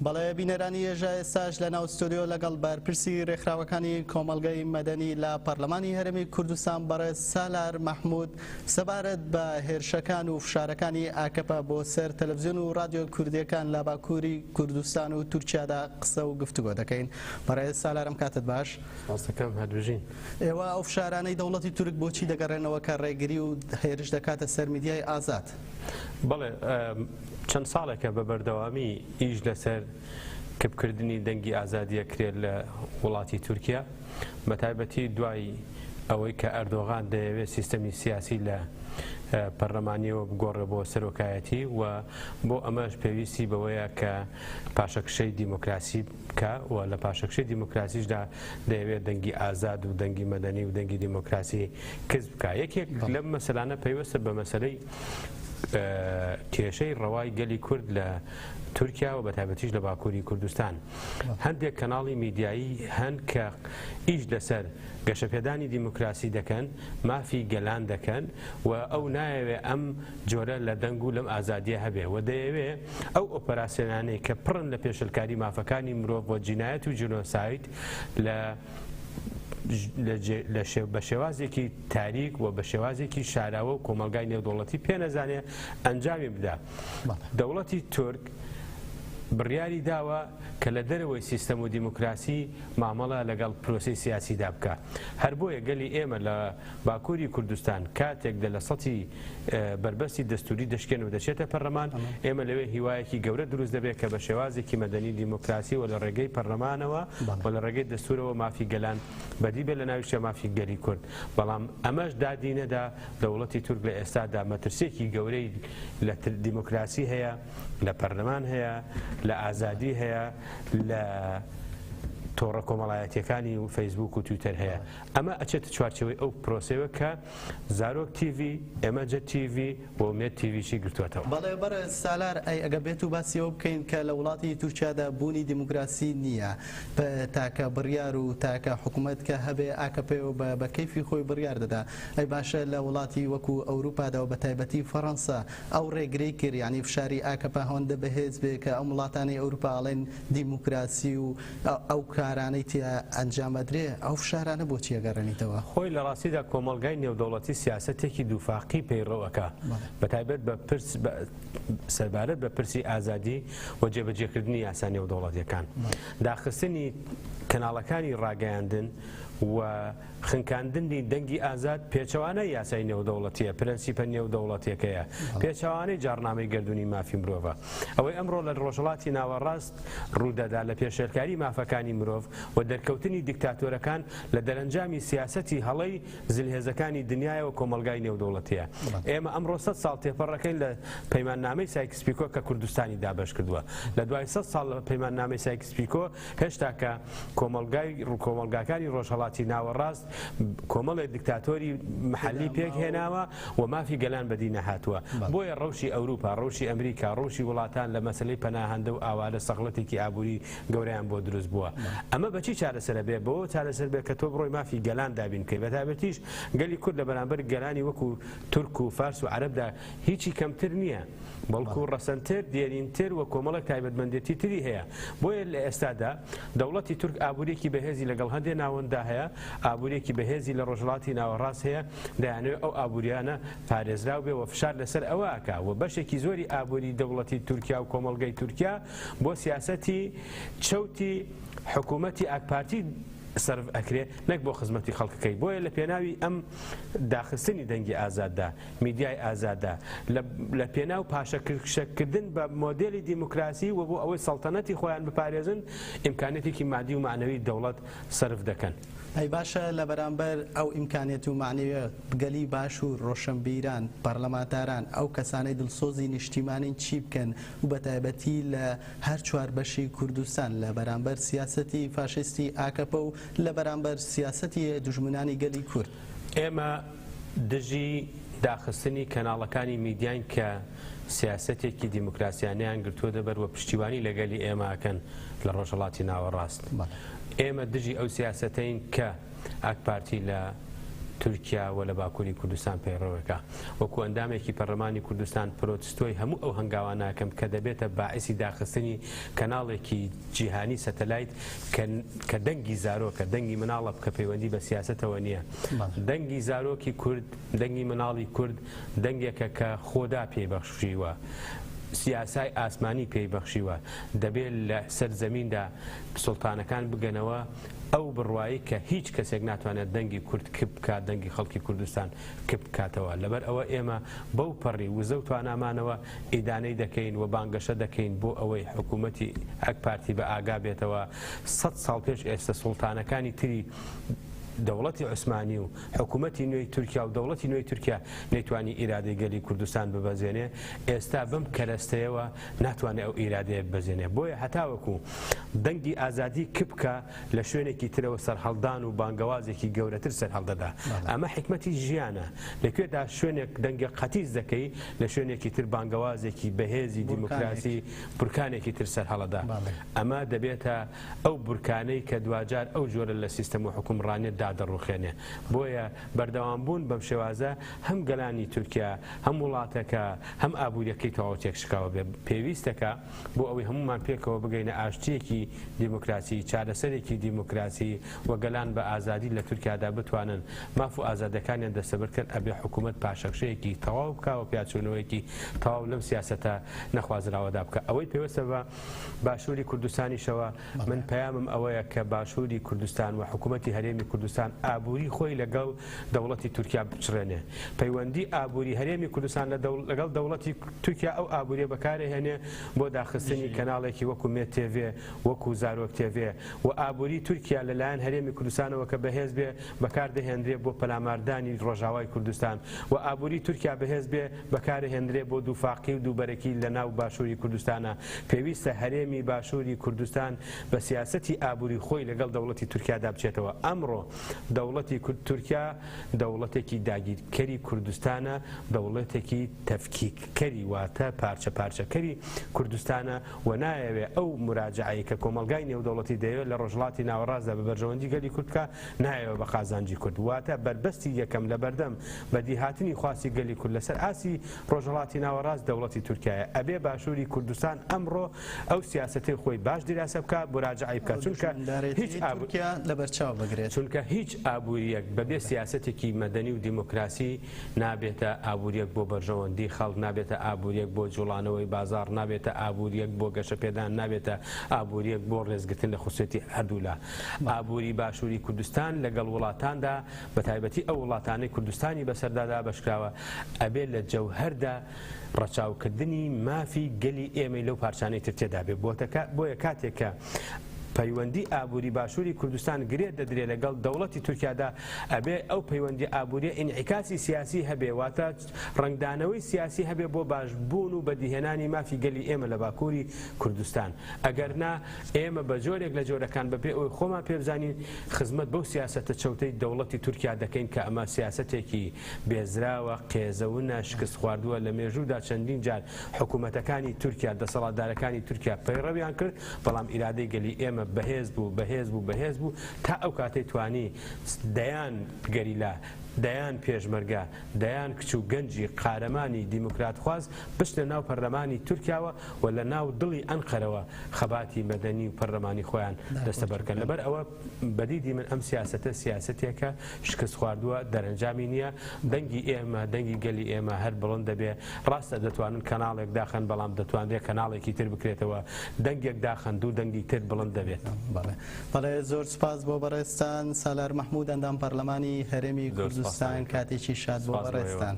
بەڵێ بینەرانی ێژە ئێستاش لە ناو ستۆدیۆ لەگەڵ بەرپرسی ڕێکخراوەکانی کۆمەڵگەی مەدەنی لە پەرلەمانی هەرێمی کوردستان بەڕێز سالار مەحموود سەبارەت بە هێرشەکان و فشارەکانی ئاکەپە بۆ سەر تەلەڤیزیۆن و رادیۆ کوردیەکان لە باکووری کوردستان و تورکیادا قسە و گفتوگۆ دەکەین. بەڕێز سالار ئەم کاتت باش؟ ڕاستەکەم هەردووژین. ئێوە ئەو فشارانەی دەوڵەتی تورک بۆچی دەگەڕێنەوە کە ڕێگری و هێرش دەکاتە سەر میدیای ئازاد؟ بەڵێ چەند ساڵێکە بە بەردەوامی ئیش لەسەر کەپکردنی دەنگی ئازادیە کرێت لە وڵاتی تورکیا، بە تایبەتی دوای ئەوەی کە ئەردۆغان دەیەوێت سیستەمی سیاسی لە پەرلەمانیەوە بگۆڕێ بۆ سەرۆکایەتی و بۆ ئەمەش پێویستی بەوەیە کە پاشەکشەی دیموکراسی بکە و لە پاشەکشەی دیموکراسیشدا دەیەوێت دەنگی ئازاد و دەنگی مەدەنی و دەنگی دیموکراسی کەس بکە. یەکێک لەم مەسەلانە پەیوەستە بە مەسەلەی کێشەی ڕەوای گەلی کورد لە تورکیا و بەتایبەتیش لە باکووری کوردستان. هەندێک کەناڵی میدیایی هەن کە ئیش لەسەر گەشەپێدانی دیموکراسی دەکەن، مافی گەلان دەکەن و ئەو نایەوێ ئەم جۆرە لە دەنگ و لەم ئازادیە هەبێ و دەیەوێ ئەو ئۆپەراسیۆنانەی کە پڕن لە پێشەلکاری مافەکانی مرۆڤ بۆ جینایەت و جنۆساید بە شێوازێکی تاریک و بە شێوازێکی شاراوە و کۆمەلگای نێودەوڵەتی پێ نەزانێ ئەنجامی بدا. دەوڵەتی تورک بڕیاری داوە کە لە دەرەوەی سیستەم و دیموکراسی مامەڵە لەگەڵ پرۆسی سیاسیدا بکە. هەر بۆیە گەلی ئێمە لە باکووری کوردستان کاتێک لە سەتی بربەستی دەستوری دەشکێن و دەچێتە پەرلەمان، ئێمە لەوێ هیوایەکی گەورە دروست دەبێت کە بە شێوازێکی مەدەنی دیموکراسی و لە ڕێگەی پەرلەمانەوە و لە ڕێگەی دەستورەوە مافی گەلان بەدی بێت لە ناویشە مافی گەلی کورد. بەڵام ئەمەش دادینەدا دەوڵەتی تورک لە ئێستادا مەترسێکی گەورەی لە دیموکراسی هەیە، لە پەرلەمان هەیە، لە ئازادی هەیە، لە تۆڕە کۆمەڵایەتیەکانی و فەیسبوک و تویتەر هەیە. ئەمە ئەچێتە چوارچەوەی ئەو پرۆسەوە کە زارۆک تیڤی، ئێمەجە تیڤی و ئومێد تیڤیشی گرتووەتەوە. بەڵێ بەڕێز سالار، ئەگە بێت و باسیەوە بکەین کە لە وڵاتی تورکیادا بوونی دیموکراسی نییە، تاکە بڕیار و تاکە حکوومەت کە هەبێ ئاکەپێ بە کەیفی خۆی بڕیار دەدا. ئەی باشە لە وڵاتی وەکو ئەوروپادا و بە تایبەتی فەڕەنسا ئەو ڕێگرەی کرد، یعنی فشاری ئاکەپە هەوەندە بەهێز بێ کە ئەو وڵاتانی ئەوروپا ئەڵێن دیموکراسی و ئەو کارانەی تیا ئەنجامەدرێ، ئەو فشارانە بۆچی ئەگەڕێنیتەوە؟ خۆی لە ڕاستیدا کۆمەلگای نێودەوڵەتی سیاسەتێکی دووفاقی پەیڕەوەکە، بەتایبەت سەربارەت بە پرسی ئازادی و جێبەجێکردنی یاسا نێودەوڵەتیەکان، داخستنی کەناڵەکانی ڕاگەیاندن و خنکاندنی دەنگی ئازاد پێچەوانەی یاسای نێودەوڵەتیە، پرەنسیپە نێودەوڵەتیەکەیە، پێچەوانەی جارنامەی گردوونی مافی مرۆڤە. ئەوەی ئەمڕۆ لە ڕۆژهەڵاتی ناوەڕاست ڕوودەدا لە پێشێلکاری مافەکانی مرۆڤ و دەرکەوتنی دیکتاتۆرەکان لە دەرەنجامی سیاسەتی هەڵەی زلهێزەکانی دنیایەوە کۆمەلگای نێودەوڵەتیە. ئێمە ئەمڕۆ 100 ساڵ تێپەڕەکەین لە پەیماننامەی سایکس-پیکۆ کە کوردستانی دابەش کردووە. لە دوای 100 ساڵ لە پەیماننامەی سایکس-پیکۆ هێشتا کە کۆمەلگاکانی ڕۆژهەڵاتی ناوەڕاست کۆمەڵی دیکتاتۆری محلی پێک هێناوە و مافی گەلان بەدی نەهاتووە. بۆیە ڕەوشی ئەوروپا، ڕەوشی ئەمریکا، ڕەوشی وڵاتان لە مەسەلەی پەناهەندە و ئاوارە سەغڵەتێکی ئابووری گەورەیان بۆ دروست بووە. ئەمە بەچی چارەسەرە بێ؟ بۆ چارەسەر بێت کە تۆ بڕۆی مافی گەلان دابین کەی. بەتایبەتیش گەلی کورد لە بەرامبەر گەلانی وەکو تورک و فارس و عەرەبدا هیچی کەمتر نییە، بەڵکو ڕەسەنتر، دێرینتر و کۆمەڵێک تایبەتمەندێتی تری هەیە. بۆیە لە ئێستادا دەوڵەتی تورک ئابوورێکی بەهێزی لەگەڵ هەندێک ناوەنددا هەیە، ئابوورێکی بەهێزی لە ڕۆژهەڵاتی ناوەڕاست هەیە، دەیانەوێت ئەو ئابووریانە پارێزراو بێ و فشار لەسەر ئەوە ئەکا و بەشێکی زۆری ئابووری دەوڵەتی تورکیا و کۆمەڵگەی تورکیا بۆ سیاسەتی چەوتی حکوومەتی ئاکپارتی سەرف ئەکرێ، نەک بۆ خزمەتی خەڵکەکەی. بۆیە لە پێناوی ئەم داخستنی دەنگی ئازاددا، میدیای ئازاددا، لە پێناو پاشەکردن بە مۆدێلی دیموکراسی و بۆ ئەوەی سەڵتەنەتی خۆیان بپارێزن، ئیمکانێتێکی مادی و معنەوی دەوڵەت سەرف دەکەن. ئەی باشە لە بەرامبەر ئەو ئیمکانێت و معنەویە گەلی باش و ڕۆشنبیران، پەرلەمانتاران، ئەو کەسانەی دڵسۆزی نیشتیمانین چی بکەن و بەتایبەتی لە هەر چوار بەشی کوردستان لە بەرامبەر سیاسەتی فاشیستی ئاکەپە و لە بەرامبەر سیاسەتی دوژمنانی گەلی کورد؟ ئێمە دژی داخستنی کەناڵەکانی میدیان کە سیاسەتێکی دیموکراسیانیان گرتووە دەبەر و پشتیوانی لەگەلی ئێمەکەن لە ڕۆژهەڵاتی ناوەڕاست. ئێمە دژی ئەو سیاسەتەین کە ئاکپارتی لە تورکیا و لە باکووری کوردستان پەیڕەوەکە وەکو ئەندامێکی پەرلەمانی کوردستان پرۆتستۆی هەموو ئەو هەنگاوانەکەم کە دەبێتە باعثی داخستنی کەناڵێکی جیهانی سەتەلایت کە دەنگی زارۆکە دەنگی مناڵە بکە پەیوەندی بە سیاسەتەوە نییە دەنگی زارۆکی کورد دەنگی مناڵی کورد دەنگێکە کە خۆدا پێبەخشیوە سیاسای ئاسمانی پێیبەخشیوە دەبێت لە سەر زەمیندا سوڵتانەکان بگەنەوە ئەو بڕوایی کە هیچ کەسێک ناتوانێت دەنگی کورد کپ بکات دەنگی خەڵکی کوردستان کپ بکاتەوە لەبەر ئەوە ئێمە بەو پەڕی وزە و توانامانەوە ئیدانەی دەکەین و بانگەشە دەکەین بۆ ئەوەی حکوومەتی ئەک پارتی بە ئاگا بێتەوە 100 ساڵ پێش ئێستا سوڵتانەکانی تری دەوڵەتی عوسمانی و حکوومەتی نوێی تورکیا و دەوڵەتی نوێی تورکیا نەیتوانی ئیرادەی گەلی کوردستان ببەزێنێ ئێستا بەم کەرەستەیەوە ناتوانێت ئەو ئیرادەیە ببەزێنێ بۆیە هەتاوەکو دەنگی ئازادی کپکە لە شوێنێکی ترەوە سەرهەڵدان و بانگەوازێکی گەورەتر سەرهەڵدەدا ئەمە حکمەتی ژیانە لەکوێدا شوێنێک دەنگە قەتیز دەکەی لە شوێنێکی تر بانگەوازێکی بەهێزی دیموکراسی بورکانێکی تر سەرهەڵەدا ئەمە دەبێتە ئەو بورکانەی کە دوجار ئەو جۆرە لە سیستەم و حکومڕانێت دەڕوخێنێ بۆیە بەردەوامبوون بەم شێوازە هەم گەلانی تورکیا هەم وڵاتەکە هەم ئابوووریەکەی تەواو تێکشکاوە بێ پێویستەکە بۆ ئەوەی هەمومان پێکەوە بگەینە ئاشتیەکی دیموکراسی چارەسەرێکی دیموکراسی و گەلان بە ئازادی لە تورکیادا بتوانن ماف و ئازادەکانیان دەستەبەرکرد ئەبێ حکوومەت پاشەخشەیەکی تەواو بکەوە پیاچوونەوەیەکی تەواو لەم سیاسەتە نەخوازراوەدا بکە ئەوەی پێوەستە بە باشووری کوردستانیشەوە من پەیامم ئەوەیە کە باشووری کوردستان و حکوومەتی هەرێمی کوردستان ئابووری خۆی لەگەڵ دەوڵەتی تورکیا بچڕێنێ پەیوەندی ئابووری هەرێمی کوردستان لەگەڵ دەوڵەتی تورکیا ئەو ئابووریە بەکارهێنێ بۆ داخستنی کەناڵێکی وەکو مێت تێڤێ وەکو زارۆک تێڤێ و ئابووری تورکیا لەلایەن هەرێمی کوردستانەوە کە بەهێز بێ بەکاردەهێنرێ بۆ پەلاماردانی ڕۆژاوای کوردستان و ئابووری تورکیا بەهێز بێ بەکارهێنرێ بۆ دووفاقی و دووبەرەکی لە ناو باشووری کوردستانە پێویستە هەرێمی باشووری کوردستان بە سیاسەتی ئابووری خۆی لەگەڵ دەوڵەتی تورکیادا بچێتەوە ئەمڕۆ دەوڵەتی تورکیا دەوڵەتێکی داگیرکەری کوردستانە دەوڵەتێکی تەفکیککەری واتە پارچە پارچەکەری کوردستانە و نایەوێ ئەو مراجعایی کە کۆمەلگای نێودەوڵەتی دەیەوێت لە ڕۆژهەڵاتی ناوەڕاستدا بە بەرژەوەندی گەلی کوردکە نایەوە بە قازانجی کورد واتە بربەستی یەکەم لە بەردەم بەدیهاتنی خواسی گەلی کورد لەسەر ئاسی ڕۆژهەڵاتی ناوەڕاست دەوڵەتی تورکیایە ئەبێ باشووری کوردستان ئەمڕۆ ئەو سیاسەتی خۆی باش دیراسە بکە مراجعی بکات چونکە هیچ تورکیا لەبەرچاو بگرێت چونکە هیچ ئابووریەک بەبێ سیاسەتێکی مەدەنی و دیموکراسی نابێتە ئابووریەک بۆ بەرژەوەندی خەڵک نابێتە ئابووریەک بۆ جوڵانەوەی بازار نابێتە ئابووریەک بۆ گەشەپێدان نابێتە ئابووریەک بۆ ڕێزگرتن لە خصوصێتی هەردوولا ئابووری باشووری کوردستان لەگەڵ وڵاتاندا بە تایبەتی ئەو وڵاتانەی کوردستانی بەسەردادا بەشکراوە ئەبێ لە جەوهەردا ڕەچاوکردنی مافی گەلی ئێمەی لەو پارچانەی تر تێدا بێ بۆیە کاتێکە پەیوەندی ئابووری باشووری کوردستان گرێت دەدرێت لەگەڵ دەوڵەتی تورکیادا ئەبێ ئەو پەیوەندی ئابووریە ئینعیکاسی سیاسی هەبێ واتە ڕنگدانەوەی سیاسی هەبێ بۆ باشبوون و بەدیهێنانی مافی گەلی ئێمە لە باکووری کوردستان ئەگەرنا ئێمە بە جۆرێک لە جۆرەکان بەپێ ئەوی خۆمان پێبزانین خزمەت بەو سیاسەتە چەوتەی دەوڵەتی تورکیا دەکەین کە ئەمە سیاسەتێکی بێزراوە قێزەونە شکست خواردووە لە مێژوودا چەندین جار حکوومەتەکانی تورکیا دەسەڵاتدارەکانی تورکیا پەیڕەویان کرد بەڵام ئیرادەی گەلی ئێمە بەهێز بوو تا ئەو کاتەی توانی دەیان گەریلا دەیان پێشمەرگە دەیان کچ و گەنجی قارەمانی دیموکرات خواست بشتە ناو پەرلەمانی تورکیاوە و لە ناو دڵی ئەنقەرەوە خەباتی مەدەنی و پەرلەمانی خۆیان دەستەبەرکەن لەبەر ئەوە بەدیدی من ئەم سیاسەتە سیاسەتێکە شکست خواردووە دەرەنجامی نییە دەنگی ئێمە دەنگی گەلی ئێمە هەر بڵند دەبێ ڕاستە دەتوانن کەناڵێک داخەن بەڵام دەتوانرێت کەناڵێکی تر بکرێتەوە دەنگێک داخەن دوو دەنگی تر بڵند دەبێت بەڵێ زۆر سپاس بۆ بەڕێستان سالار مەحموود ئەندام پەرلەمانی هەرێمی کوردستان کاتێکی شاد بۆ بەڕێستان